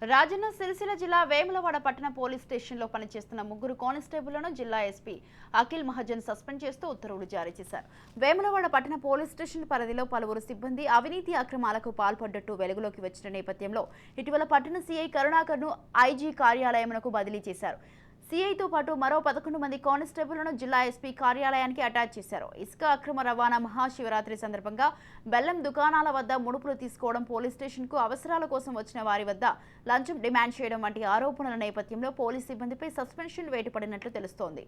రాజన్న సిరిసిల్ల జిల్లా వేములవాడ పట్టణ పోలీస్ స్టేషన్లో పనిచేస్తున్న ముగ్గురు కానిస్టేబుళ్లను జిల్లా ఎస్పీ అఖిల్ మహాజన్ సస్పెండ్ చేస్తూ ఉత్తర్వులు జారీ చేశారు. వేములవాడ పట్టణ పోలీస్ స్టేషన్ పరిధిలో పలువురు సిబ్బంది అవినీతి అక్రమాలకు పాల్పడ్డట్టు వెలుగులోకి వచ్చిన నేపథ్యంలో ఇటీవల పట్టణ సీఐ కరుణాకర్ను ఐజీ కార్యాలయమునకు బదిలీ చేశారు. సీఐతో పాటు మరో 11 మంది కానిస్టేబుళ్లను జిల్లా ఎస్పీ కార్యాలయానికి అటాచ్ చేశారు. ఇసుక అక్రమ రవాణా మహాశివరాత్రి సందర్భంగా బెల్లం దుకాణాల వద్ద ముడుపులు తీసుకోవడం, పోలీస్ స్టేషన్కు అవసరాల కోసం వచ్చిన వారి వద్ద లంచం డిమాండ్ చేయడం వంటి ఆరోపణల నేపథ్యంలో పోలీస్ సిబ్బందిపై సస్పెన్షన్ వేటు పడినట్లు తెలుస్తోంది.